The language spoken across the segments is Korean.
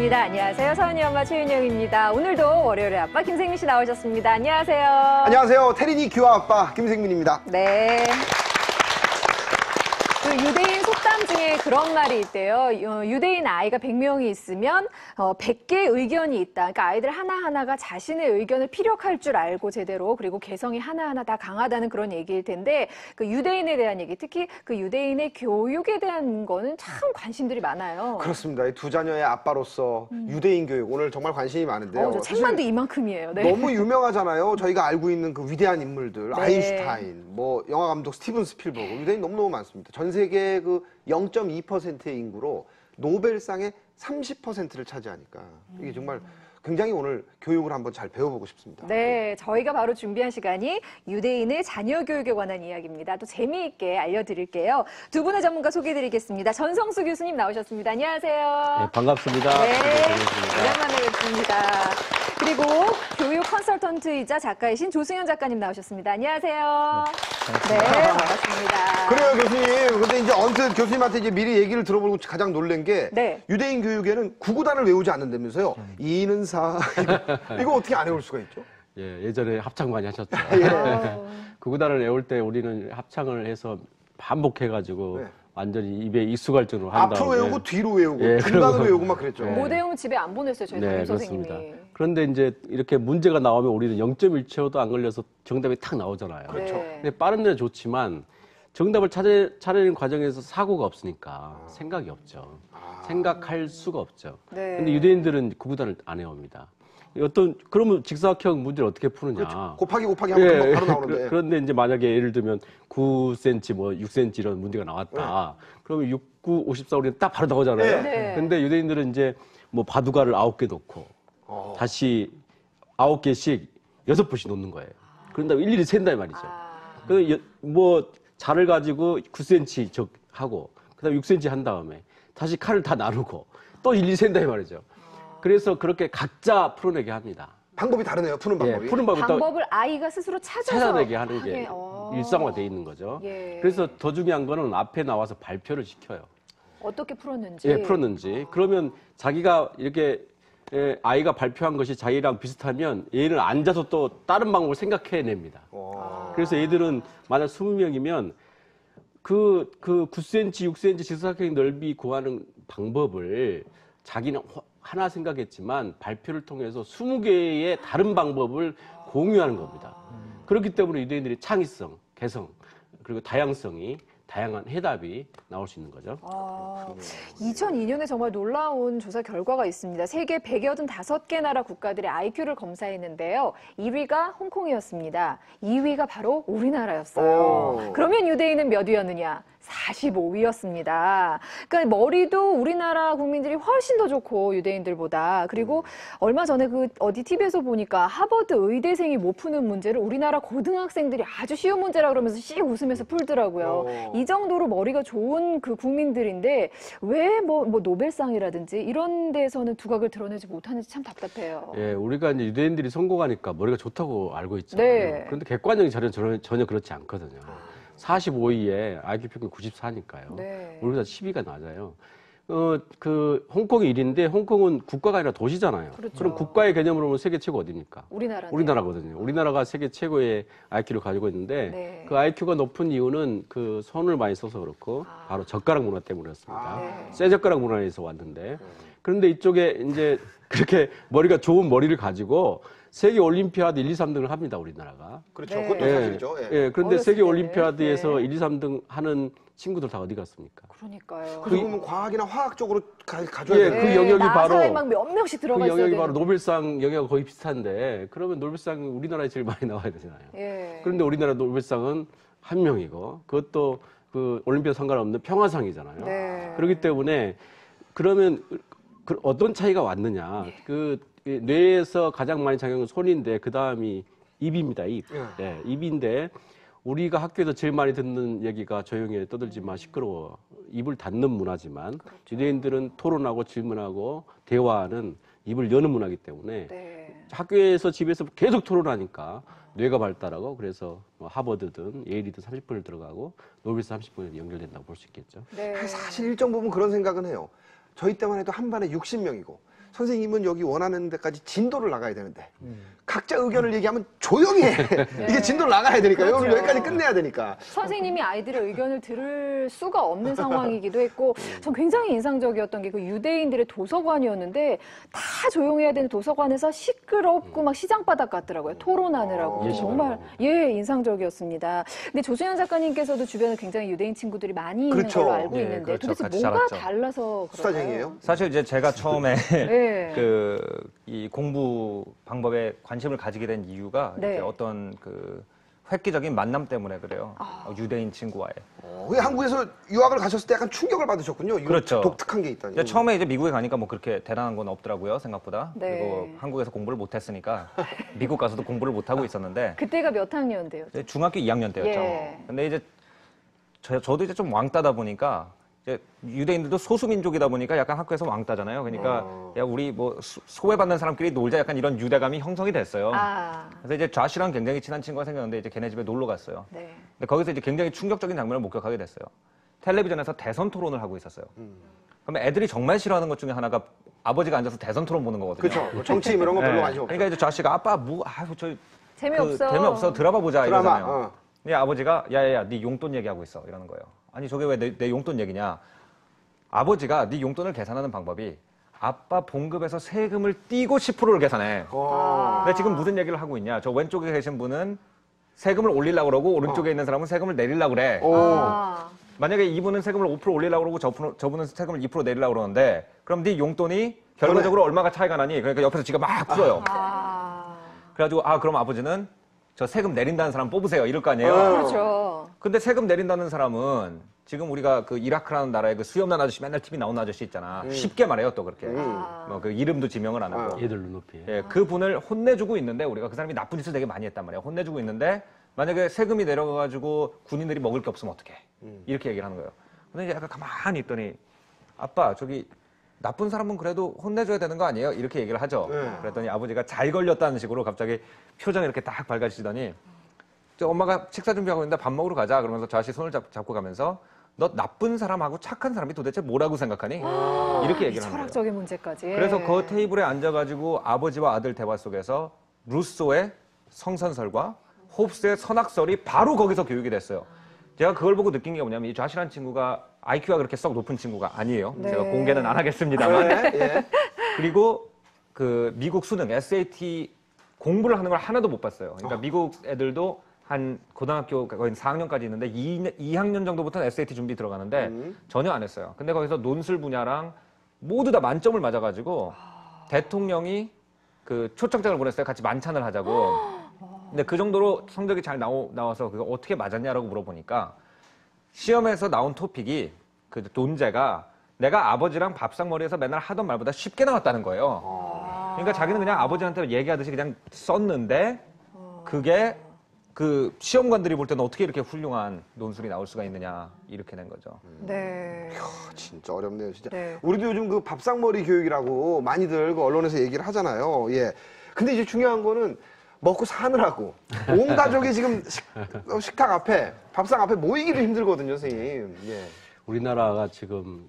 반갑습니다. 안녕하세요. 서은이 엄마 최윤영입니다. 오늘도 월요일에 아빠 김생민 씨 나오셨습니다. 안녕하세요. 안녕하세요. 태린이 귀화 아빠 김생민입니다. 네. 그 유대인 속담 중에 그런 말이 있대요. 유대인 아이가 100명이 있으면 100개의 의견이 있다. 그러니까 아이들 하나하나가 자신의 의견을 피력할 줄 알고 제대로, 그리고 개성이 하나하나 다 강하다는 그런 얘기일 텐데, 그 유대인에 대한 얘기, 특히 그 유대인의 교육에 대한 거는 참 관심들이 많아요. 그렇습니다. 이 두 자녀의 아빠로서 유대인 교육 오늘 정말 관심이 많은데요. 저 책만도 이만큼이에요. 네. 너무 유명하잖아요. 저희가 알고 있는 그 위대한 인물들, 네. 아인슈타인, 뭐 영화 감독 스티븐 스필버그, 유대인 너무너무 많습니다. 전 세계 그 0.2%의 인구로 노벨상의 30%를 차지하니까 이게 정말 굉장히 오늘 교육을 한번 잘 배워보고 싶습니다. 네, 저희가 바로 준비한 시간이 유대인의 자녀 교육에 관한 이야기입니다. 또 재미있게 알려드릴게요. 두 분의 전문가 소개해드리겠습니다. 전성수 교수님 나오셨습니다. 안녕하세요. 네, 반갑습니다. 네, 오랜만에 뵙습니다. 그리고 교육 컨설턴트이자 작가이신 조승현 작가님 나오셨습니다. 안녕하세요. 네, 반갑습니다. 그래요, 교수님. 근데 이제 언뜻 교수님한테 이제 미리 얘기를 들어보고 가장 놀란 게 네. 유대인 교육에는 구구단을 외우지 않는다면서요. 이는 사 이거 어떻게 안 외울 수가 있죠? 예, 예전에 합창 많이 하셨죠. 예. 구구단을 외울 때 우리는 합창을 해서 반복해가지고 네. 완전히 입에 익숙할 정도로 한 앞으로 다음에 외우고 뒤로 외우고 예, 중간으로 그런 외우고 막 그랬죠. 네. 못 외우면 집에 안 보냈어요, 저희 담임 선생님이. 그렇습니다. 그런데 이제 이렇게 문제가 나오면 우리는 0.1초도 안 걸려서 정답이 탁 나오잖아요. 그렇죠. 근데 빠른 데는 좋지만 정답을 찾아내는 과정에서 사고가 없으니까 생각이 없죠. 생각할 수가 없죠. 네. 근데 유대인들은 구구단을 안 해옵니다. 그러면 직사각형 문제를 어떻게 푸느냐. 그렇죠. 곱하기 하면 바로 나오는데. 그런데 이제 만약에 예를 들면 9cm, 뭐 6cm 이런 문제가 나왔다. 그러면 6, 9, 54 우리는 딱 바로 나오잖아요. 네. 근데 유대인들은 이제 뭐 바둑알을 9개 놓고 다시 9개씩 6번씩 놓는 거예요. 그런 다음에 일일이 센다 이 말이죠. 뭐 자를 가지고 9cm 하고 그다음에 6cm 한 다음에 다시 칼을 다 나누고 또 일일이 센다 이 말이죠. 그래서 그렇게 각자 풀어내게 합니다. 방법이 다르네요. 푸는 방법이. 푸는 방법을 아이가 스스로 찾아내게 하는 게 일상화돼 있는 거죠. 예. 그래서 더 중요한 거는 앞에 나와서 발표를 시켜요. 어떻게 풀었는지. 예, 풀었는지. 그러면 자기가 이렇게 아이가 발표한 것이 자기랑 비슷하면 얘는 앉아서 또 다른 방법을 생각해냅니다. 그래서 얘들은 만약 20명이면 그 9cm, 6cm 직사각형 넓이 구하는 방법을 자기는 하나 생각했지만 발표를 통해서 20개의 다른 방법을 공유하는 겁니다. 그렇기 때문에 유대인들이 창의성, 개성, 그리고 다양한 해답이 나올 수 있는 거죠. 2002년에 정말 놀라운 조사 결과가 있습니다. 세계 185개 나라 국가들의 IQ를 검사했는데요. 2위가 홍콩이었습니다. 2위가 바로 우리나라였어요. 그러면 유대인은 몇 위였느냐? 45위였습니다. 그러니까 머리도 우리나라 국민들이 훨씬 더 좋고 유대인들보다. 그리고 얼마 전에 그 어디 TV에서 보니까 하버드 의대생이 못 푸는 문제를 우리나라 고등학생들이 아주 쉬운 문제라 그러면서 씩 웃으면서 풀더라고요. 이 정도로 머리가 좋은 그 국민들인데 왜 뭐 노벨상이라든지 이런 데서는 두각을 드러내지 못하는지 참 답답해요. 예, 우리가 이제 유대인들이 성공하니까 머리가 좋다고 알고 있잖아요. 네. 그런데 객관적인 자료는 전혀 그렇지 않거든요. 45위에 IQ 평균 94니까요. 네. 우리보다 10위가 낮아요. 홍콩이 1위인데 홍콩은 국가가 아니라 도시잖아요. 그렇죠. 그럼 국가의 개념으로 보면 세계 최고 어디입니까? 우리나라거든요. 우리나라가 세계 최고의 IQ를 가지고 있는데 네. 그 IQ가 높은 이유는 그 손을 많이 써서 그렇고 바로 젓가락 문화 때문이었습니다. 네. 쇠 젓가락 문화에서 왔는데 그런데 이쪽에 이제 그렇게 머리가 좋은 머리를 가지고 세계 올림피아드 1, 2, 3등을 합니다, 우리나라가. 그렇죠. 네. 그것도 사실이죠. 예. 예, 그런데 어렸을 세계 때는. 올림피아드에서 네. 1, 2, 3등 하는 친구들 다 어디 갔습니까? 그러니까요. 그러고 보면 과학이나 화학 쪽으로 가져야 예, 돼요. 그 영역이 나사에 바로 막 몇 명씩 그 들어가 있어야 영역이 되는. 바로 노벨상 영역과 거의 비슷한데 그러면 노벨상 우리나라에 제일 많이 나와야 되잖아요. 예. 그런데 우리나라 노벨상은 한 명이고 그것도 그 올림피아 상관없는 평화상이잖아요. 네. 그렇기 때문에 그러면 어떤 차이가 왔느냐? 그 뇌에서 가장 많이 작용하는 손인데 그 다음이 입입니다. 입. 네, 입인데 우리가 학교에서 제일 많이 듣는 얘기가 조용히 떠들지 마 시끄러워. 입을 닫는 문화지만 그렇죠. 유대인들은 토론하고 질문하고 대화하는 입을 여는 문화이기 때문에 네. 학교에서 집에서 계속 토론하니까 뇌가 발달하고 그래서 하버드든 예일이든 30분을 들어가고 노벨상 30분에 연결된다고 볼 수 있겠죠. 네. 사실 일정 부분 그런 생각은 해요. 저희 때만 해도 한 반에 60명이고 선생님은 여기 원하는 데까지 진도를 나가야 되는데 각자 의견을 얘기하면 조용히 해. 이게 진도를 나가야 되니까요. 오늘 그렇죠. 여기까지 끝내야 되니까. 선생님이 아이들의 의견을 들을 수가 없는 상황이기도 했고 전 굉장히 인상적이었던 게 그 유대인들의 도서관이었는데 다 조용해야 되는 도서관에서 시끄럽고 막 시장바닥 같더라고요. 토론하느라고. 예시가요. 정말 인상적이었습니다. 근데 조수연 작가님께서도 주변에 굉장히 유대인 친구들이 많이 있는 그렇죠. 걸로 알고 예, 있는데 그렇죠. 도대체 같이 뭐가 자랐죠. 달라서 그럴까요? 수다쟁이에요? 사실 이제 제가 처음에 네. 이 공부 방법에 관심을 가지게 된 이유가 네. 이제 어떤 획기적인 만남 때문에 그래요. 아. 유대인 친구와의. 왜 한국에서 유학을 가셨을 때 약간 충격을 받으셨군요. 이거 그렇죠. 독특한 게 있다니. 이제 처음에 이제 미국에 가니까 뭐 그렇게 대단한 건 없더라고요, 생각보다. 네. 그리고 한국에서 공부를 못 했으니까 미국 가서도 공부를 못 하고 있었는데 그때가 몇 학년 때요? 이제 중학교 2학년 때였죠. 예. 근데 이제 저도 이제 좀 왕따다 보니까 이제 유대인들도 소수민족이다 보니까 약간 학교에서 왕따잖아요. 그러니까 야 우리 뭐 소외받는 사람끼리 놀자 약간 이런 유대감이 형성이 됐어요. 아, 그래서 이제 좌씨랑 굉장히 친한 친구가 생겼는데 이제 걔네 집에 놀러 갔어요. 네. 근데 거기서 이제 굉장히 충격적인 장면을 목격하게 됐어요. 텔레비전에서 대선 토론을 하고 있었어요. 그러면 애들이 정말 싫어하는 것 중에 하나가 아버지가 앉아서 대선 토론 보는 거거든요. 그렇죠. 정치 이런 거 별로 네. 관심 없어. 그러니까 이제 좌씨가 아빠 재미없어. 재미없어 드라마 보자 드라마, 이러잖아요. 근데 아버지가 야야야 네 용돈 얘기하고 있어 이러는 거예요. 아니 저게 왜 내 용돈 얘기냐? 아버지가 네 용돈을 계산하는 방법이 아빠 봉급에서 세금을 떼고 10%를 계산해. 근데 지금 무슨 얘기를 하고 있냐? 저 왼쪽에 계신 분은 세금을 올리려고 그러고 오른쪽에 있는 사람은 세금을 내리려고 그래. 아, 만약에 이분은 세금을 5% 올리려고 그러고 저분은 세금을 2% 내리려고 그러는데 그럼 네 용돈이 결과적으로 얼마가 차이가 나니? 그러니까 옆에서 지가 막 풀어요. 그래가지고 그럼 아버지는 저 세금 내린다는 사람 뽑으세요. 이럴 거 아니에요. 그렇죠. 근데 세금 내린다는 사람은 지금 우리가 그 이라크라는 나라에 그 수염난 아저씨 맨날 TV 나오는 아저씨 있잖아. 쉽게 말해요 또 그렇게. 뭐 그 이름도 지명을 안 하고. 얘들 눈높이. 예, 그 분을 혼내주고 있는데 우리가 그 사람이 나쁜 짓을 되게 많이 했단 말이에요. 혼내주고 있는데 만약에 세금이 내려가가지고 군인들이 먹을 게 없으면 어떡해. 이렇게 얘기를 하는 거예요. 근데 이제 약간 가만히 있더니 아빠 저기 나쁜 사람은 그래도 혼내줘야 되는 거 아니에요? 이렇게 얘기를 하죠. 그랬더니 아버지가 잘 걸렸다는 식으로 갑자기 표정이 이렇게 딱 밝아지시더니 엄마가 식사 준비하고 있는데 밥 먹으러 가자 그러면서 좌씨 손을 잡고 가면서 너 나쁜 사람하고 착한 사람이 도대체 뭐라고 생각하니? 이렇게 얘기를 하는 거예요. 철학적인 문제까지. 그래서 그 테이블에 앉아가지고 아버지와 아들 대화 속에서 루소의 성선설과 홉스의 선악설이 바로 거기서 교육이 됐어요. 제가 그걸 보고 느낀 게 뭐냐면 이 좌시라는 친구가 IQ가 그렇게 썩 높은 친구가 아니에요. 네. 제가 공개는 안 하겠습니다만. 예. 그리고 그 미국 수능 SAT 공부를 하는 걸 하나도 못 봤어요. 그러니까 미국 애들도 한 고등학교 거의 4학년까지 있는데 2학년 정도부터는 SAT 준비 들어가는데 전혀 안 했어요. 근데 거기서 논술 분야랑 모두 다 만점을 맞아가지고 대통령이 그 초청장을 보냈어요. 같이 만찬을 하자고. 근데 그 정도로 성적이 잘 나와서 그거 어떻게 맞았냐라고 물어보니까 시험에서 나온 토픽이 그 논제가 내가 아버지랑 밥상머리에서 맨날 하던 말보다 쉽게 나왔다는 거예요. 그러니까 자기는 그냥 아버지한테 얘기하듯이 그냥 썼는데 그게 그 시험관들이 볼 때는 어떻게 이렇게 훌륭한 논술이 나올 수가 있느냐 이렇게 된 거죠. 네. 진짜 어렵네요, 진짜. 네. 우리도 요즘 그 밥상머리 교육이라고 많이들 그 언론에서 얘기를 하잖아요. 예. 근데 이제 중요한 거는 먹고 사느라고 온 가족이 지금 식탁 앞에, 밥상 앞에 모이기도 힘들거든요, 선생님. 예. 우리나라가 지금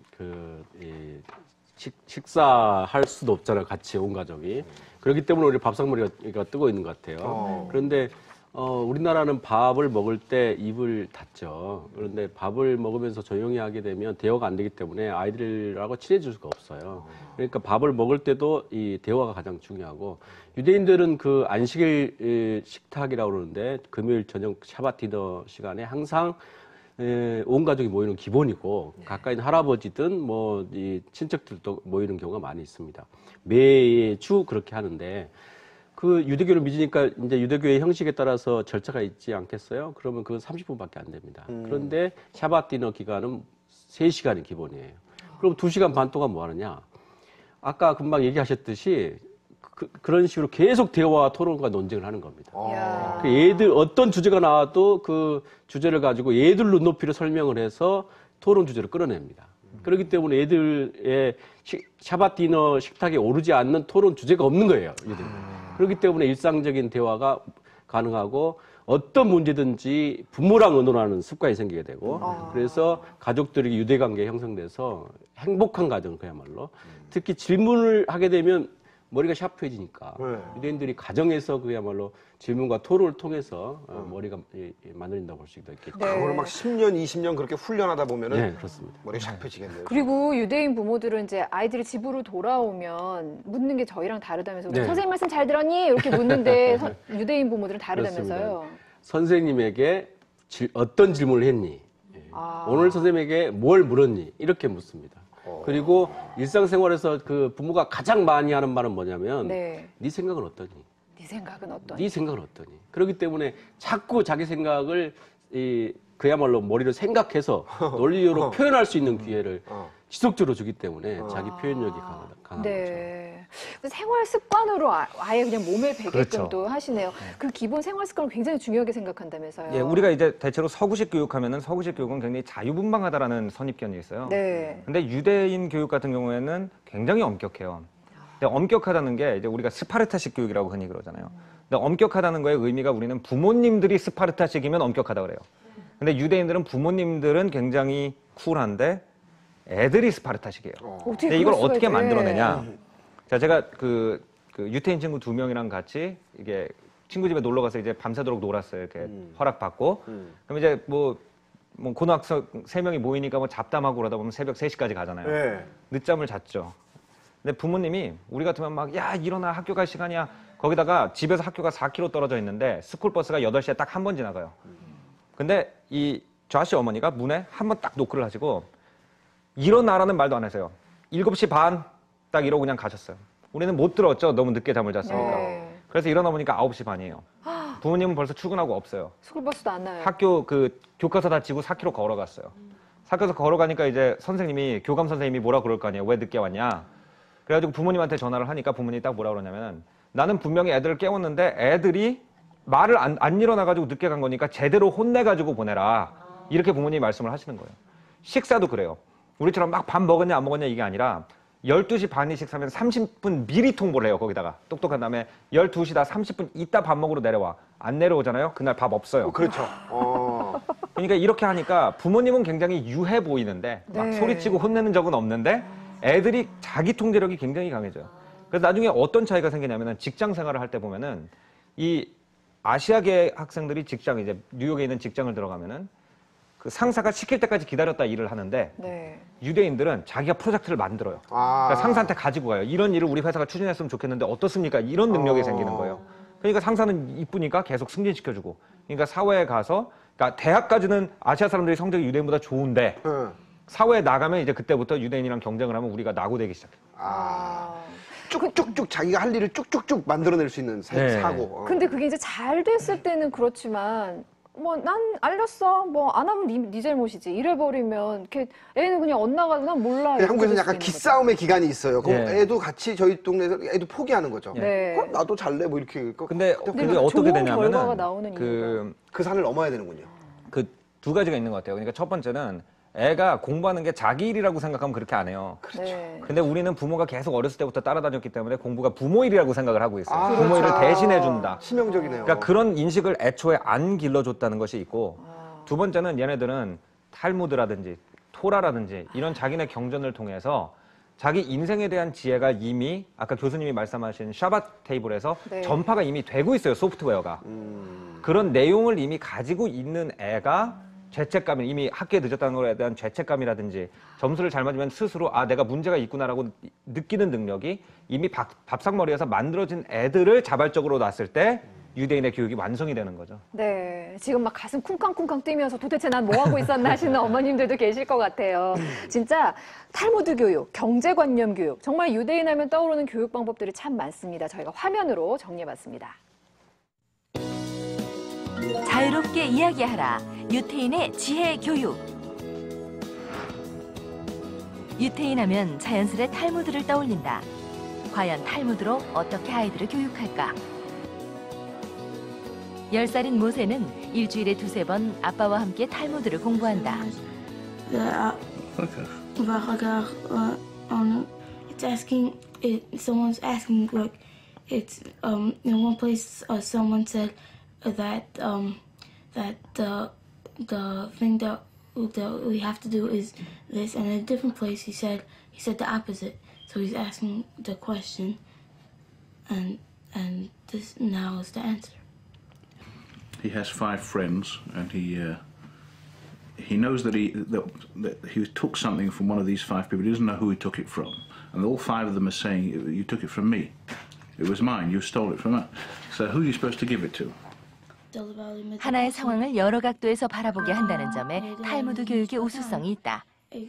식사할 수도 없잖아요. 같이 온 가족이. 그렇기 때문에 우리 밥상머리가 뜨고 있는 것 같아요. 그런데 우리나라는 밥을 먹을 때 입을 닫죠. 그런데 밥을 먹으면서 조용히 하게 되면 대화가 안 되기 때문에 아이들하고 친해질 수가 없어요. 그러니까 밥을 먹을 때도 이 대화가 가장 중요하고 유대인들은 그 안식일 식탁이라고 그러는데 금요일 저녁 샤bat 디너 시간에 항상 온 가족이 모이는 기본이고 가까이 있는 할아버지든 뭐 이 친척들도 모이는 경우가 많이 있습니다. 매주 그렇게 하는데 그 유대교를 믿으니까 이제 유대교의 형식에 따라서 절차가 있지 않겠어요? 그러면 그건 30분밖에 안 됩니다. 그런데 샤bat 디너 기간은 3시간이 기본이에요. 그럼 2시간 반 동안 뭐 하느냐? 아까 금방 얘기하셨듯이 그런 식으로 계속 대화와 토론과 논쟁을 하는 겁니다. 이야. 그 애들 어떤 주제가 나와도 그 주제를 가지고 애들 눈높이로 설명을 해서 토론 주제를 끌어냅니다. 그렇기 때문에 애들의 샤bat 디너 식탁에 오르지 않는 토론 주제가 없는 거예요. 얘들. 그렇기 때문에 일상적인 대화가 가능하고 어떤 문제든지 부모랑 의논하는 습관이 생기게 되고 그래서 가족들이 유대관계 형성돼서 행복한 가정 그야말로 특히 질문을 하게 되면 머리가 샤프해지니까 유대인들이 가정에서 그야말로 질문과 토론을 통해서 머리가 만들어진다고 볼 수도 있겠죠. 그걸 막 10년, 20년 그렇게 훈련하다 보면은 네, 그렇습니다. 머리가 샤프해지겠네요. 그리고 유대인 부모들은 이제 아이들이 집으로 돌아오면 묻는 게 저희랑 다르다면서 네. 선생님 말씀 잘 들었니? 이렇게 묻는데 유대인 부모들은 다르다면서요. 그렇습니다. 선생님에게 어떤 질문을 했니? 오늘 선생님에게 뭘 물었니? 이렇게 묻습니다. 그리고 일상생활에서 그 부모가 가장 많이 하는 말은 뭐냐면 네 생각은 어떠니? 네 생각은 어떠니? 네 생각은 어떠니? 그렇기 때문에 자꾸 자기 생각을 그야말로 머리로 생각해서 논리적으로 표현할 수 있는 기회를 지속적으로 주기 때문에 자기 표현력이 강한 네. 거죠. 생활 습관으로 아예 그냥 몸에 배게끔 그렇죠. 또 하시네요. 그 기본 생활 습관을 굉장히 중요하게 생각한다면서요. 예, 우리가 이제 대체로 서구식 교육하면은 서구식 교육은 굉장히 자유분방하다라는 선입견이 있어요. 네. 근데 유대인 교육 같은 경우에는 굉장히 엄격해요. 근데 엄격하다는 게 이제 우리가 스파르타식 교육이라고 흔히 그러잖아요. 근데 엄격하다는 거의 의미가 우리는 부모님들이 스파르타식이면 엄격하다 그래요. 근데 유대인들은 부모님들은 굉장히 쿨한데 애들이 스파르타식이에요. 근데 이걸 어떻게 만들어내냐? 자, 제가 그 유태인 친구 2명이랑 같이 이게 친구 집에 놀러 가서 이제 밤새도록 놀았어요. 이렇게 허락받고. 그럼 이제 뭐 고등학생 3명이 모이니까 뭐 잡담하고 그러다 보면 새벽 3시까지 가잖아요. 네. 늦잠을 잤죠. 근데 부모님이 우리 같으면 막 야, 일어나 학교 갈 시간이야. 거기다가 집에서 학교가 4km 떨어져 있는데 스쿨버스가 8시에 딱 한 번 지나가요. 근데 이 좌씨 어머니가 문에 한 번 딱 노크를 하시고 일어나라는 말도 안 하세요. 7시 반 딱 이러고 그냥 가셨어요. 우리는 못 들었죠. 너무 늦게 잠을 잤으니까. 네. 그래서 일어나 보니까 9시 반이에요. 부모님은 벌써 출근하고 없어요. 스쿨버스도 안 나요. 학교 그 교과서 다 지고 4km 걸어갔어요. 학교에서 걸어가니까 이제 선생님이 교감 선생님이 뭐라 그럴 거 아니에요. 왜 늦게 왔냐. 그래가지고 부모님한테 전화를 하니까 부모님이 딱 뭐라 그러냐면은 나는 분명히 애들을 깨웠는데 애들이 말을 안 일어나가지고 늦게 간 거니까 제대로 혼내가지고 보내라. 이렇게 부모님이 말씀을 하시는 거예요. 식사도 그래요. 우리처럼 막 밥 먹었냐 안 먹었냐 이게 아니라 12시 반이 식사면 30분 미리 통보를 해요. 거기다가 똑똑한 다음에 12시다 30분 있다 밥 먹으러 내려와. 안 내려오잖아요. 그날 밥 없어요. 그렇죠. 그러니까 이렇게 하니까 부모님은 굉장히 유해 보이는데 막 네. 소리치고 혼내는 적은 없는데 애들이 자기 통제력이 굉장히 강해져요. 그래서 나중에 어떤 차이가 생기냐면은 직장 생활을 할 때 보면은 이 아시아계 학생들이 직장 이제 뉴욕에 있는 직장을 들어가면은 그 상사가 시킬 때까지 기다렸다 일을 하는데 네. 유대인들은 자기가 프로젝트를 만들어요. 그러니까 상사한테 가지고 가요. 이런 일을 우리 회사가 추진했으면 좋겠는데 어떻습니까? 이런 능력이 생기는 거예요. 그러니까 상사는 이쁘니까 계속 승진시켜주고. 그러니까 사회에 가서, 그러니까 대학까지는 아시아 사람들이 성적이 유대인보다 좋은데 사회에 나가면 이제 그때부터 유대인이랑 경쟁을 하면 우리가 낙오되기 시작해요. 쭉쭉쭉 자기가 할 일을 쭉쭉쭉 만들어낼 수 있는 네. 사고. 근데 그게 이제 잘 됐을 때는 그렇지만 뭐 난 알렸어. 뭐 안 하면 네 잘못이지. 이래버리면 이렇게 애는 그냥 엇나가도 난 몰라. 이렇게 한국에서는 될 약간 수도 있는 기싸움의 기간이 있어요. 그럼 네. 애도 같이 저희 동네에서 애도 포기하는 거죠. 네. 그럼 나도 잘래 뭐 이렇게 근데 그게 좋은 어떻게 결과가 되냐면은 나오는 그 산을 넘어야 되는군요. 그 두 가지가 있는 것 같아요. 그러니까 첫 번째는 애가 공부하는 게 자기 일이라고 생각하면 그렇게 안 해요. 네. 근데 우리는 부모가 계속 어렸을 때부터 따라다녔기 때문에 공부가 부모 일이라고 생각을 하고 있어요. 아, 부모 일을 그렇죠. 대신해 준다. 치명적이네요. 그러니까 그런 인식을 애초에 안 길러줬다는 것이 있고 두 번째는 얘네들은 탈무드라든지 토라라든지 이런 자기네 경전을 통해서 자기 인생에 대한 지혜가 이미 아까 교수님이 말씀하신 샤밧 테이블에서 네. 전파가 이미 되고 있어요. 소프트웨어가. 그런 내용을 이미 가지고 있는 애가 죄책감이 이미 학교에 늦었다는 것에 대한 죄책감이라든지 점수를 잘 맞으면 스스로 아 내가 문제가 있구나라고 느끼는 능력이 이미 밥상머리에서 만들어진 애들을 자발적으로 놨을 때 유대인의 교육이 완성이 되는 거죠. 네. 지금 막 가슴 쿵쾅쿵쾅 뛰면서 도대체 난 뭐 하고 있었나 하시는 어머님들도 계실 것 같아요. 진짜 탈무드 교육, 경제관념 교육, 정말 유대인 하면 떠오르는 교육 방법들이 참 많습니다. 저희가 화면으로 정리해봤습니다. 자유롭게 이야기하라. 유태인의 지혜 교육. 유태인 하면 자연스레 탈무드를 떠올린다. 과연 탈무드로 어떻게 아이들을 교육할까? 10살인 모세는 일주일에 2-3번 아빠와 함께 탈무드를 공부한다. It's asking. Someone's asking. Like, it's in one place. Someone said, that the thing that we have to do is this, and in a different place he said the opposite. So he's asking the question, and this now is the answer. He has 5 friends, and he knows that he took something from one of these 5 people. He doesn't know who he took it from, and all 5 of them are saying, "You took it from me. It was mine. You stole it from us." So who are you supposed to give it to? 하나의 상황을 여러 각도에서 바라보게 한다는 점에 탈무드 교육의 우수성이 있다.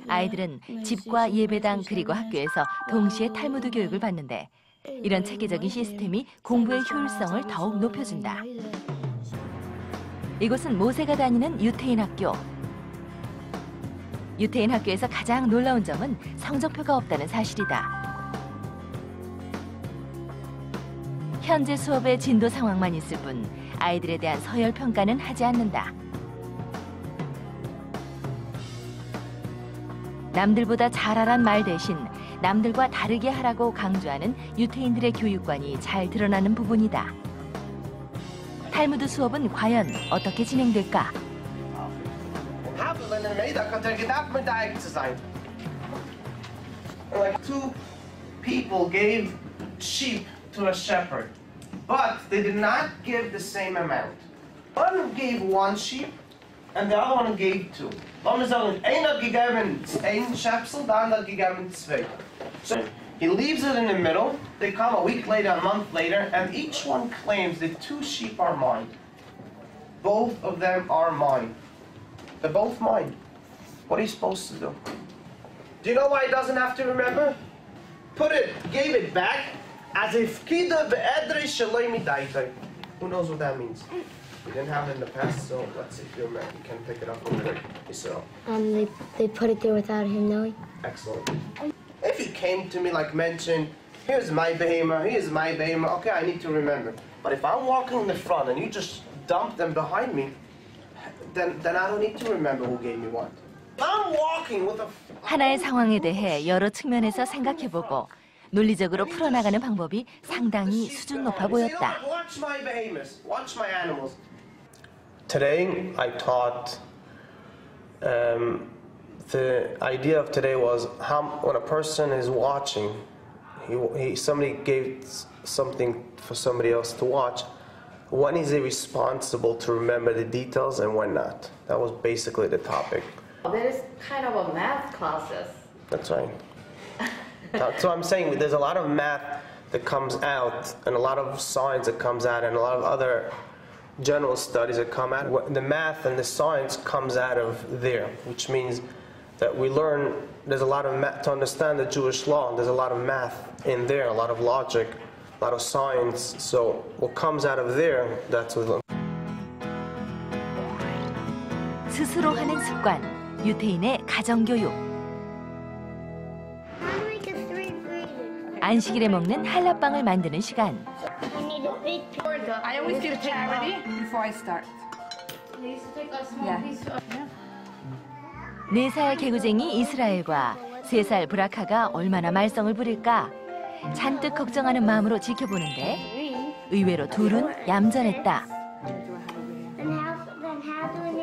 아이들은 집과 예배당 그리고 학교에서 동시에 탈무드 교육을 받는데 이런 체계적인 시스템이 공부의 효율성을 더욱 높여준다. 이곳은 모세가 다니는 유태인 학교. 유태인 학교에서 가장 놀라운 점은 성적표가 없다는 사실이다. 현재 수업의 진도 상황만 있을 뿐 아이들에 대한 서열 평가는 하지 않는다. 남들보다 잘하란 말 대신 남들과 다르게 하라고 강조하는 유태인들의 교육관이 잘 드러나는 부분이다. 탈무드 수업은 과연 어떻게 진행될까? Two people gave sheep to a shepherd, but they did not give the same amount. One gave 1 sheep, and the other one gave 2. Warum sagen, einer gegeben 1 Schäpsel, der andere gegeben 2. So he leaves it in the middle. They come a week later, a month later, and each one claims that 2 sheep are mine. Both of them are mine. They're both mine. What are you supposed to do? Do you know why he doesn't have to remember? Gave it back as if kida be'edrei shaloi midaitai. Who knows what that means? We didn't have it in the past, so let's see if you remember. You can pick it up from there. So. They put it there without him knowing. Excellent. If you came to me like mentioned, here's my behemoth, okay, I need to remember. But if I'm walking in the front and you just dump them behind me, then I don't need to remember who gave me what. I'm walking with a... 하나의 상황에 대해 여러 측면에서 생각해보고 논리적으로 풀어나가는 방법이 상당히 수준 높아 보였다. Watch my behemoths, watch my animals. Today I taught the idea of today was how when a person is watching, somebody gave something for somebody else to watch. When is he responsible to remember the details and when not? That was basically the topic. There is kind of a math classes. That's right. So I'm saying there's a lot of math that comes out and a lot of science that comes out and a lot of other general studies that come out. The math and the science comes out of there, which means that we learn there's a lot of math to understand the Jewish law. There's a lot of math in there, a lot of logic, a lot of science. So what comes out of there, that's what we learn. 스스로 하는 습관, 유태인의 가정교육. 안식일에 먹는 한라빵을 만드는 시간. I always give charity before I start. 네 살 개구쟁이 이스라엘과 3살 브라카가 얼마나 말썽을 부릴까? 잔뜩 걱정하는 마음으로 지켜보는데 의외로 둘은 얌전했다.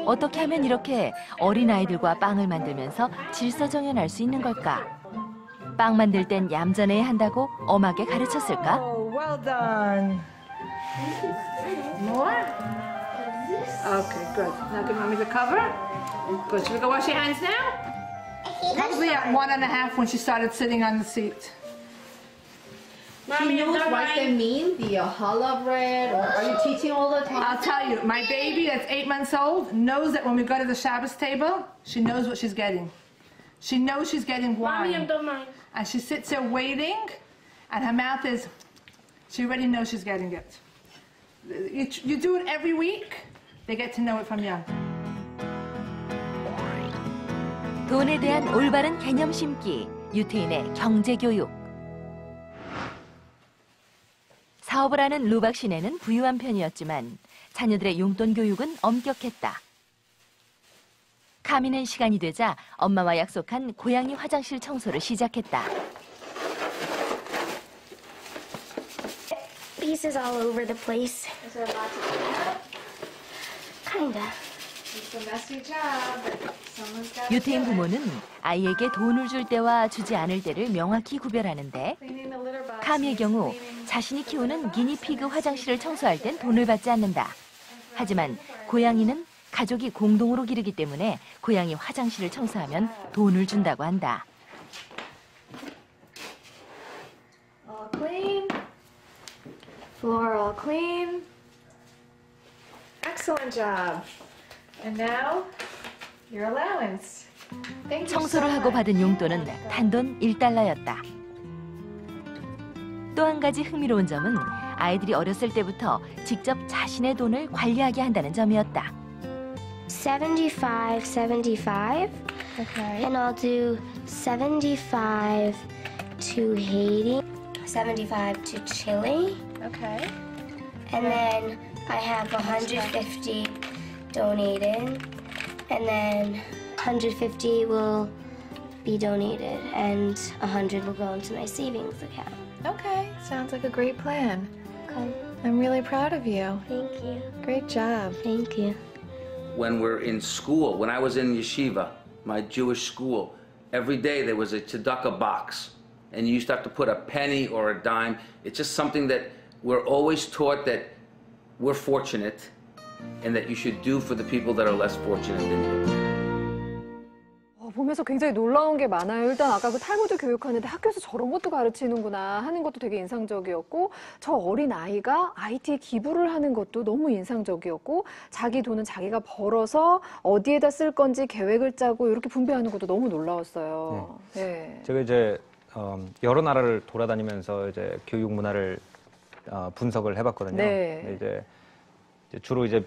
어떻게 하면 이렇게 어린아이들과 빵을 만들면서 질서정연할 수 있는 걸까? 빵 만들 땐 얌전해야 한다고 엄하게 가르쳤을까? Oh, well done. More? Okay, good. Now give mommy the cover. Good. Should we go wash your hands now? Probably at 1.5 when she started sitting on the seat. She knows what they mean, the challah bread, or are you teaching all the time? I'll tell you, my baby that's 8 months old knows that when we go to the Shabbos table, she knows what she's getting. She knows she's getting wine. Mommy, don't mind. And she sits there waiting, and her mouth is, she already knows she's getting it. You do it every week, they get to know it from young. 돈에 대한 올바른 개념 심기, 유태인의 경제교육. 사업을 하는 루박 시내는 부유한 편이었지만 자녀들의 용돈 교육은 엄격했다. 카미는 시간이 되자 엄마와 약속한 고양이 화장실 청소를 시작했다. Pieces all over the place. Is there a lot to clean up? Kinda. It's a messy job, but someone's got 유태인 부모는 아이에게 돈을 줄 때와 주지 않을 때를 명확히 구별하는데 cleaning the litter box. 카미의 경우 자신이 키우는 기니피그 화장실을 청소할 땐 돈을 받지 않는다. 하지만 고양이는 가족이 공동으로 기르기 때문에 고양이 화장실을 청소하면 돈을 준다고 한다. All clean. Floor all clean. Excellent job. And now, your allowance. Thank you 청소를 so 하고 much. 받은 용돈은 단돈 1달러였다. 또 한 가지 흥미로운 점은 아이들이 어렸을 때부터 직접 자신의 돈을 관리하게 한다는 점이었다. 75, 75. Okay. And I'll do 75 to Haiti, 75 to Chile, Okay. and then I have 150 donated, and then 150 will be donated, and 100 will go into my savings account. Okay. Sounds like a great plan. Okay. I'm really proud of you. Thank you. Great job. Thank you. When we're in school, when I was in yeshiva, my Jewish school, every day there was a tzedakah box. And you used to have to put a penny or a dime. It's just something that we're always taught that we're fortunate and that you should do for the people that are less fortunate than you. 보면서 굉장히 놀라운 게 많아요. 일단 아까 그 탈무드 교육하는데 학교에서 저런 것도 가르치는구나 하는 것도 되게 인상적이었고, 저 어린 아이가 IT에 기부를 하는 것도 너무 인상적이었고, 자기 돈은 자기가 벌어서 어디에다 쓸 건지 계획을 짜고 이렇게 분배하는 것도 너무 놀라웠어요. 네. 제가 이제 여러 나라를 돌아다니면서 이제 교육 문화를 분석을 해봤거든요. 네. 근데 이제 주로 이제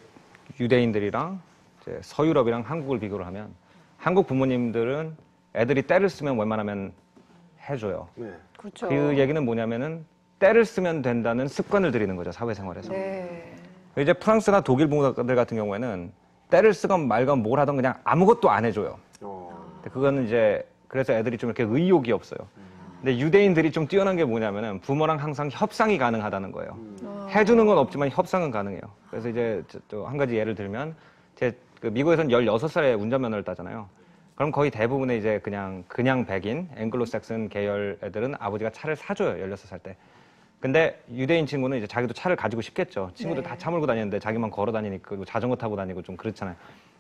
유대인들이랑 이제 서유럽이랑 한국을 비교를 하면 한국 부모님들은 애들이 때를 쓰면 웬만하면 해줘요. 네. 그렇죠. 그 얘기는 뭐냐면은 때를 쓰면 된다는 습관을 들이는 거죠, 사회생활에서. 네. 이제 프랑스나 독일 부모들 같은 경우에는 때를 쓰건 말건 뭘 하든 그냥 아무것도 안 해줘요. 근데 그거는 이제 그래서 애들이 좀 이렇게 의욕이 없어요. 근데 유대인들이 좀 뛰어난 게 뭐냐면은 부모랑 항상 협상이 가능하다는 거예요. 해주는 건 없지만 협상은 가능해요. 그래서 이제 또 한 가지 예를 들면 그 미국에서는 16살에 운전면허를 따잖아요. 그럼 거의 대부분의 이제 그냥 백인, 앵글로색슨 계열 애들은 아버지가 차를 사줘요, 16살 때. 근데 유대인 친구는 이제 자기도 차를 가지고 싶겠죠. 친구들 다 차 몰고 다니는데 자기만 걸어 다니니까, 그리고 자전거 타고 다니고 좀 그렇잖아요.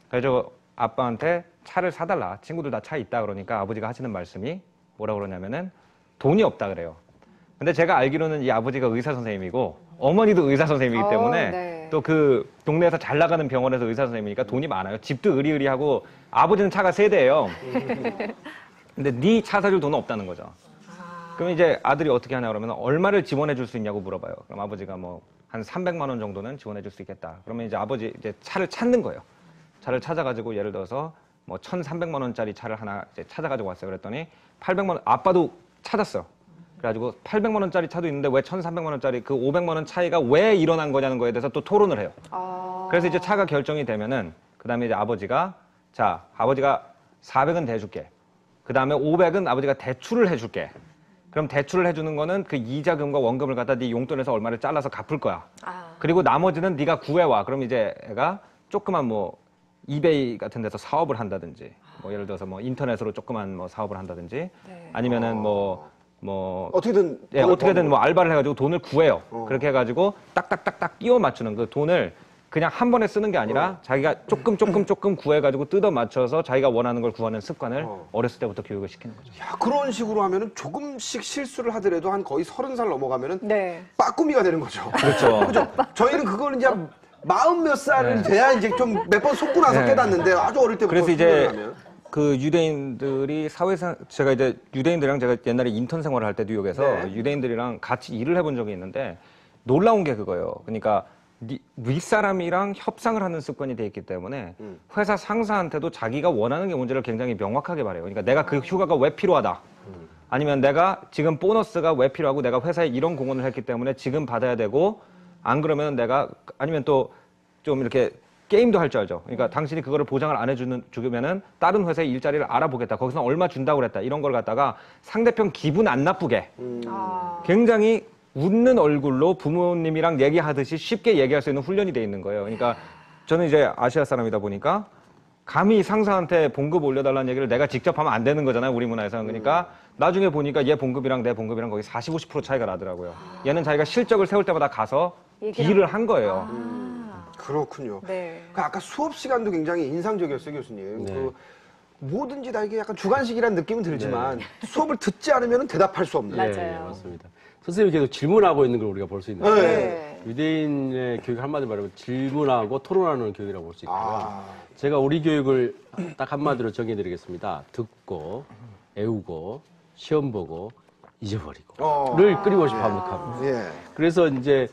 그래서 아빠한테 차를 사달라. 친구들 다 차 있다 그러니까 아버지가 하시는 말씀이 뭐라 그러냐면은 돈이 없다 그래요. 근데 제가 알기로는 이 아버지가 의사 선생님이고 어머니도 의사 선생님이기 때문에 네. 또 그 동네에서 잘 나가는 병원에서 의사 선생님이니까 돈이 많아요. 집도 의리의리하고 아버지는 차가 3대예요. 근데 네 차 사줄 돈은 없다는 거죠. 그럼 이제 아들이 어떻게 하냐 그러면 얼마를 지원해 줄 수 있냐고 물어봐요. 그럼 아버지가 뭐 한 300만 원 정도는 지원해 줄 수 있겠다. 그러면 이제 아버지 이제 차를 찾는 거예요. 차를 찾아가지고 예를 들어서 뭐 1,300만 원짜리 차를 하나 이제 찾아가지고 왔어요. 그랬더니 800만 원, 아빠도 찾았어요. 그래가지고 800만 원짜리 차도 있는데 왜 1,300만 원짜리 그 500만 원 차이가 왜 일어난 거냐는 거에 대해서 또 토론을 해요. 그래서 이제 차가 결정이 되면은 그 다음에 이제 아버지가 자, 아버지가 400은 대줄게. 그 다음에 500은 아버지가 대출을 해줄게. 그럼 대출을 해주는 거는 그 이자금과 원금을 갖다 네 용돈에서 얼마를 잘라서 갚을 거야. 그리고 나머지는 네가 구해와. 그럼 이제 애가 조그만 뭐 이베이 같은 데서 사업을 한다든지, 뭐 예를 들어서 뭐 인터넷으로 조그만 뭐 사업을 한다든지, 아니면은 어떻게든 뭐 알바를 해가지고 돈을 구해요. 그렇게 해가지고 딱딱딱딱 끼워 맞추는 그 돈을 그냥 한 번에 쓰는 게 아니라 자기가 조금 구해가지고 뜯어 맞춰서 자기가 원하는 걸 구하는 습관을 어렸을 때부터 교육을 시키는 거죠. 야, 그런 식으로 하면은 조금씩 실수를 하더라도 한 거의 30살 넘어가면은 네. 빠꾸미가 되는 거죠. 그렇죠. 그죠? 저희는 그거는 이제 40몇 살이 돼야 이제 좀 몇 번 속고 나서 깨닫는데 아주 어릴 때부터. 그래서 이제 하면. 그 유대인들이 제가 이제 유대인들이랑 제가 옛날에 인턴 생활을 할 때 뉴욕에서 유대인들이랑 같이 일을 해본 적이 있는데 놀라운 게 그거예요. 그러니까 윗사람이랑 협상을 하는 습관이 돼 있기 때문에 회사 상사한테도 자기가 원하는 게 뭔지를 굉장히 명확하게 말해요. 그러니까 내가 그 휴가가 왜 필요하다. 아니면 내가 지금 보너스가 왜 필요하고 내가 회사에 이런 공헌을 했기 때문에 지금 받아야 되고 안 그러면 아니면 또 좀 이렇게 게임도 할 줄 알죠. 그러니까 당신이 그거를 보장을 안 해주면은 다른 회사에 일자리를 알아보겠다. 거기서 얼마 준다고 그랬다. 이런 걸 갖다가 상대편 기분 안 나쁘게 굉장히 웃는 얼굴로 부모님이랑 얘기하듯이 쉽게 얘기할 수 있는 훈련이 돼 있는 거예요. 그러니까 저는 이제 아시아 사람이다 보니까 감히 상사한테 봉급 올려달라는 얘기를 내가 직접 하면 안 되는 거잖아요, 우리 문화에서는. 그러니까 나중에 보니까 얘 봉급이랑 내 봉급이랑 거의 40, 50% 차이가 나더라고요. 얘는 자기가 실적을 세울 때마다 가서 딜을 한 거예요. 그렇군요. 네. 그 아까 수업 시간도 굉장히 인상적이었어요, 교수님. 네. 그 뭐든지 다 이게 약간 주관식이라는 느낌은 들지만 수업을 듣지 않으면 대답할 수 없는. 맞아요. 네, 맞습니다. 선생님이 계속 질문하고 있는 걸 우리가 볼 수 있는데 네. 유대인의 교육 한마디로 말하면 질문하고 토론하는 교육이라고 볼 수 있고요. 제가 우리 교육을 딱 한마디로 정해드리겠습니다. 듣고, 애우고, 시험 보고, 잊어버리고.를 끊임없이 반복합니다. 예. 그래서 이제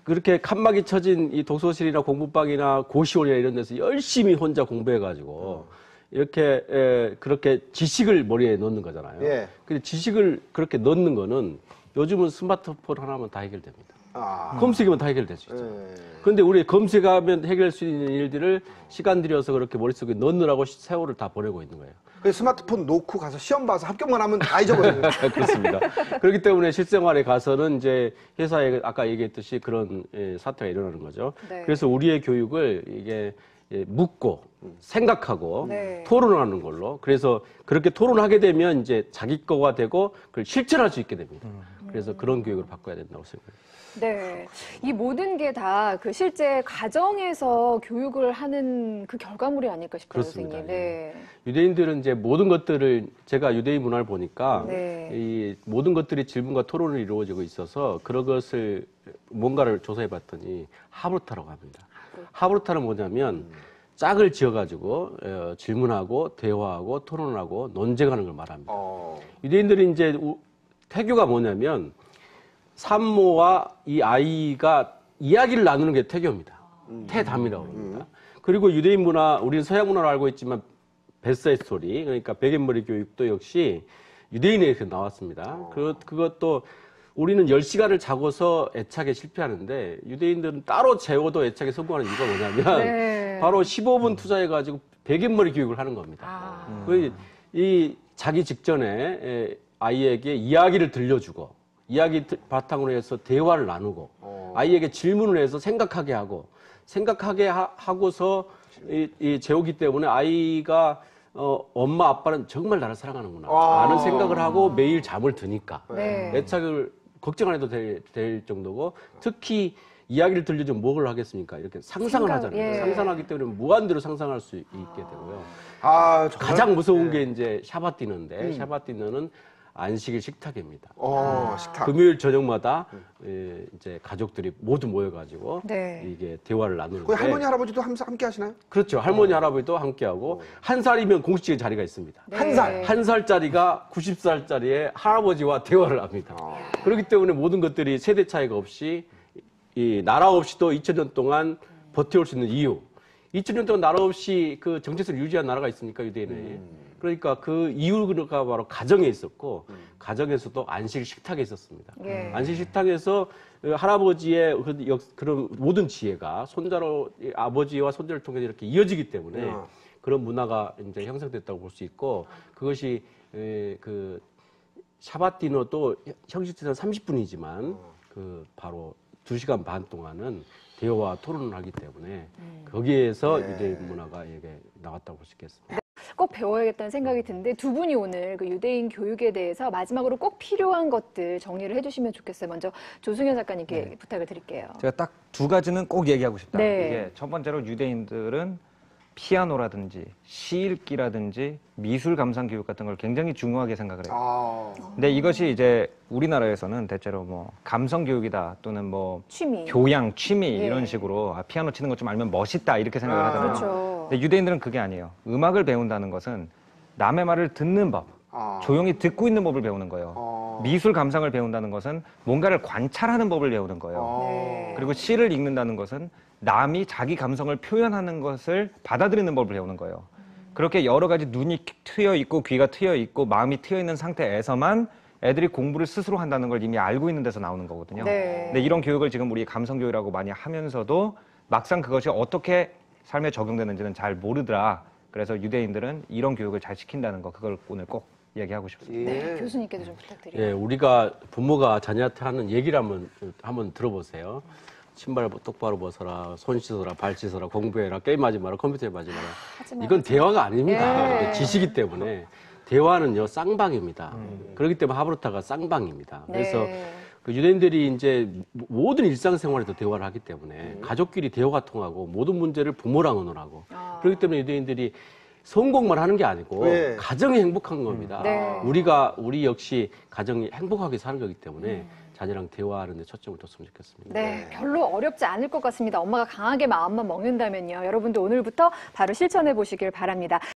그렇게 칸막이 쳐진 이 독서실이나 공부방이나 고시원이나 이런 데서 열심히 혼자 공부해가지고 이렇게 그렇게 지식을 머리에 넣는 거잖아요. 예. 근데 지식을 그렇게 넣는 거는 요즘은 스마트폰 하나면 다 해결됩니다. 검색이면 다 해결될 수 있죠. 그런데 우리 검색하면 해결할 수 있는 일들을 시간 들여서 그렇게 머릿속에 넣느라고 세월을 다 보내고 있는 거예요. 그래서 스마트폰 놓고 가서 시험 봐서 합격만 하면 다 잊어버려요. 그렇습니다. 그렇기 때문에 실생활에 가서는 이제 회사에 아까 얘기했듯이 그런 사태가 일어나는 거죠. 네. 그래서 우리의 교육을 이게 묻고 생각하고 네. 토론하는 걸로 그래서 그렇게 토론하게 되면 이제 자기 거가 되고 그걸 실천할 수 있게 됩니다. 그래서 그런 교육을 바꿔야 된다고 생각합니다. 네. 이 모든 게 다 그 실제 가정에서 교육을 하는 그 결과물이 아닐까 싶어요, 그렇습니다. 선생님. 네. 유대인들은 이제 모든 것들을 제가 유대인 문화를 보니까 네. 이 모든 것들이 질문과 토론으로 이루어지고 있어서 그런 것을 뭔가를 조사해 봤더니 하브루타라고 합니다. 하브루타는 뭐냐면 짝을 지어가지고 질문하고 대화하고 토론하고 논쟁하는 걸 말합니다. 유대인들이 이제 태교가 뭐냐면 산모와 이 아이가 이야기를 나누는 게 태교입니다. 태담이라고 합니다. 그리고 유대인 문화, 우리는 서양 문화로 알고 있지만 뱃사의 스토리, 그러니까 베갯머리 교육도 역시 유대인에서 나왔습니다. 그것도 우리는 10시간을 자고서 애착에 실패하는데 유대인들은 따로 재워도 애착에 성공하는 이유가 뭐냐면 네. 바로 15분 투자해가지고 베갯머리 교육을 하는 겁니다. 이 자기 직전에 아이에게 이야기를 들려주고 이야기 바탕으로 해서 대화를 나누고 아이에게 질문을 해서 생각하게 하고 생각하게 하고서 이 재우기 때문에 아이가 엄마 아빠는 정말 나를 사랑하는구나 라는 생각을 하고 매일 잠을 드니까 네. 애착을 걱정 안 해도 될 정도고 특히 이야기를 들려주면 뭘 하겠습니까? 이렇게 상상을 하잖아요. 예. 상상하기 때문에 무한대로 상상할 수 있게 되고요. 가장 무서운 게 이제 샤밧 디너인데 샤밧 디너는 안식일 식탁입니다. 식탁. 금요일 저녁마다 이제 가족들이 모두 모여가지고 네. 이게 대화를 나누는데 거기 할머니 할아버지도 함께 하시나요? 그렇죠. 할머니 할아버지도 함께하고 한 살이면 공식적인 자리가 있습니다. 네. 한 살. 한 살짜리가 90살짜리의 할아버지와 대화를 합니다. 그렇기 때문에 모든 것들이 세대 차이가 없이 이 나라 없이도 2000년 동안 버텨올 수 있는 이유. 2000년 동안 나라 없이 그 정체성을 유지한 나라가 있습니까, 유대인에. 그러니까 그 이유가 바로 가정에 있었고, 가정에서도 안식 식탁에 있었습니다. 예. 안식 식탁에서 할아버지의 그런 모든 지혜가 아버지와 손자를 통해서 이렇게 이어지기 때문에 그런 문화가 이제 형성됐다고 볼 수 있고, 그것이 그 샤밧 디너도 형식적으로 30분이지만 그 바로 2시간 반 동안은 대화와 토론을 하기 때문에 거기에서 유대인 문화가 이게 나왔다고 볼 수 있겠습니다. 꼭 배워야겠다는 생각이 드는데 두 분이 오늘 그 유대인 교육에 대해서 마지막으로 꼭 필요한 것들 정리를 해주시면 좋겠어요. 먼저 조승현 작가님께 부탁을 드릴게요. 제가 딱 두 가지는 꼭 얘기하고 싶다. 네. 이게 첫 번째로 유대인들은 피아노라든지 시 읽기라든지 미술 감상 교육 같은 걸 굉장히 중요하게 생각을 해요. 근데 이것이 이제 우리나라에서는 대체로 뭐 감성 교육이다 또는 뭐 취미. 교양, 취미 예. 이런 식으로 피아노 치는 것 좀 알면 멋있다 이렇게 생각을 하잖아요. 그렇죠. 근데 유대인들은 그게 아니에요. 음악을 배운다는 것은 남의 말을 듣는 법, 조용히 듣고 있는 법을 배우는 거예요. 미술 감상을 배운다는 것은 뭔가를 관찰하는 법을 배우는 거예요. 네. 그리고 시를 읽는다는 것은 남이 자기 감성을 표현하는 것을 받아들이는 법을 배우는 거예요. 그렇게 여러 가지 눈이 트여 있고 귀가 트여 있고 마음이 트여 있는 상태에서만 애들이 공부를 스스로 한다는 걸 이미 알고 있는 데서 나오는 거거든요. 네. 근데 이런 교육을 지금 우리 감성 교육이라고 많이 하면서도 막상 그것이 어떻게 삶에 적용되는지는 잘 모르더라. 그래서 유대인들은 이런 교육을 잘 시킨다는 거 그걸 오늘 꼭 얘기하고 싶습니다. 네, 교수님께도 좀 부탁드려요. 예, 우리가 부모가 자녀한테 하는 얘기를 한번 들어보세요. 신발 똑바로 벗어라, 손 씻어라, 발 씻어라, 공부해라, 게임하지 마라, 컴퓨터에 하지 마라. 하지마, 이건 하지마. 대화가 아닙니다. 예. 이게 지시기 때문에 대화는요 쌍방입니다. 그렇기 때문에 하브르타가 쌍방입니다. 그래서 네. 그 유대인들이 이제 모든 일상생활에서 대화를 하기 때문에 가족끼리 대화가 통하고 모든 문제를 부모랑 의논하고 그렇기 때문에 유대인들이 성공만 하는 게 아니고 네. 가정이 행복한 겁니다. 네. 우리 역시 가정이 행복하게 사는 거기 때문에 자녀랑 대화하는 데 초점을 뒀으면 좋겠습니다. 네, 별로 어렵지 않을 것 같습니다. 엄마가 강하게 마음만 먹는다면요. 여러분도 오늘부터 바로 실천해 보시길 바랍니다.